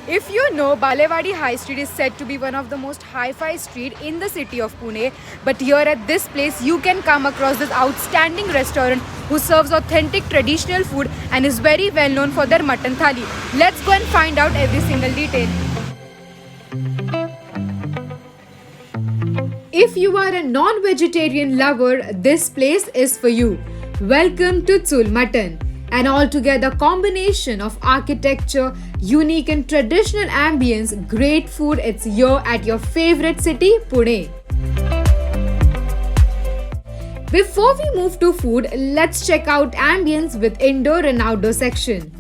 If you know, Balewadi High Street is said to be one of the most hi-fi street in the city of Pune. But here at this place, you can come across this outstanding restaurant who serves authentic traditional food and is very well known for their Mutton Thali. Let's go and find out every single detail. If you are a non-vegetarian lover, this place is for you. Welcome to Chul Mutton, an altogether combination of architecture, unique and traditional ambience, great food. It's here at your favorite city, Pune. Before we move to food, let's check out ambience with indoor and outdoor section.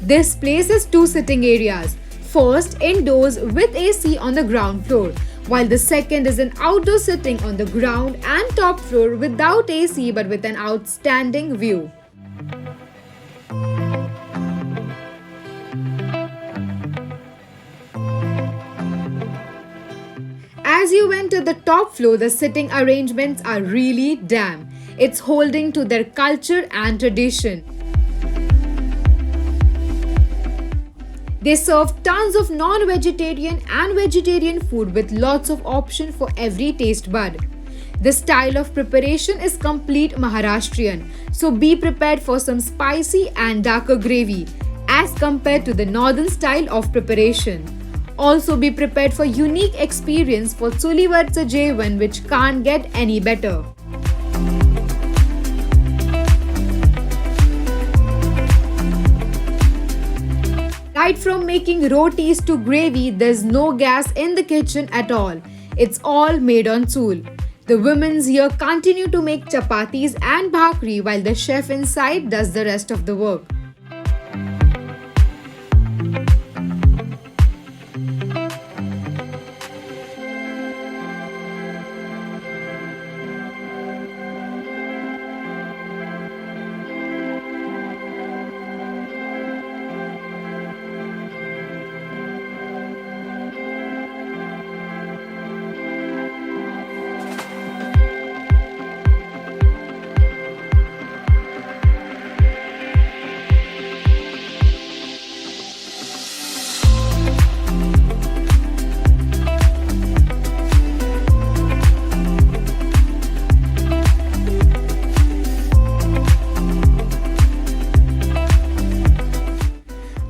This place has two sitting areas. First, indoors with AC on the ground floor, while the second is an outdoor sitting on the ground and top floor without AC but with an outstanding view. As you enter the top floor, the sitting arrangements are really damn. It's holding to their culture and tradition. They serve tons of non-vegetarian and vegetarian food with lots of options for every taste bud. The style of preparation is complete Maharashtrian, so be prepared for some spicy and darker gravy as compared to the northern style of preparation. Also be prepared for unique experience for Chulivarcha Jeevan, which can't get any better. Right from making rotis to gravy, there's no gas in the kitchen at all. It's all made on chul. The women here continue to make chapatis and bhakri while the chef inside does the rest of the work.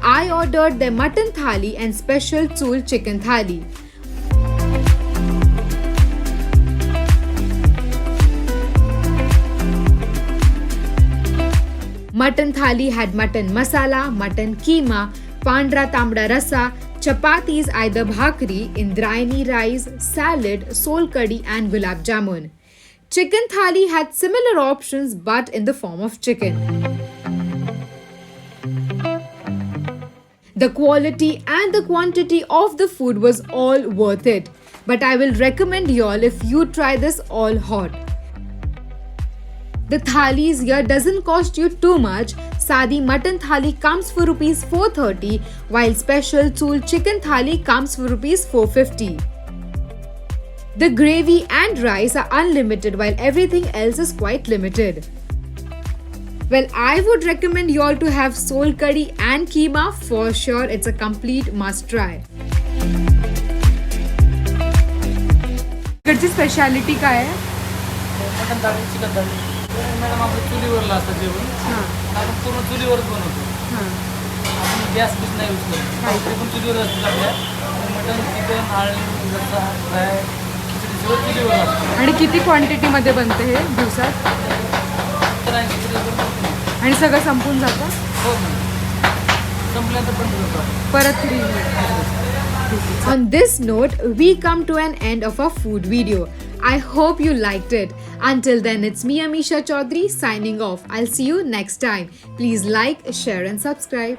I ordered their Mutton Thali and special Chul Chicken Thali. Mutton Thali had mutton masala, mutton keema, pandra tambda rasa, chapatis either bhakri, indrayani rice, salad, sol kadhi and gulab jamun. Chicken Thali had similar options but in the form of chicken. The quality and the quantity of the food was all worth it. But I will recommend y'all if you try this all hot. The thalis here doesn't cost you too much. Sadi Mutton Thali comes for Rs 430 while special Chul Chicken Thali comes for Rs 450. The gravy and rice are unlimited while everything else is quite limited. Well, I would recommend y'all to have sol kadhi and keema for sure. It's a complete must try. इकडची speciality काय आहे? Mutton थाळी, chicken थाळी. Madam आपलं चुलीवरला असतं जेवण. आपण पूर्ण चुलीवरच बनवतो. आपण गॅस बीस नाही यूज करत. ते पण चुलीवर असतं आपल्या. मटन, चिकन, आळणी, रस्सा, फ्राय खिचडी सगळं चुलीवर असतं. आणि किती क्वांटिटी मध्ये बनते हे दिवसात? आणि सगळं संपून जातं? हो मॅडम. संपल्यानंतर पण परत free. On this note, we come to an end of our food video. I hope you liked it. Until then, it's me Amisha Choudhary signing off. I'll see you next time. Please like, share and subscribe.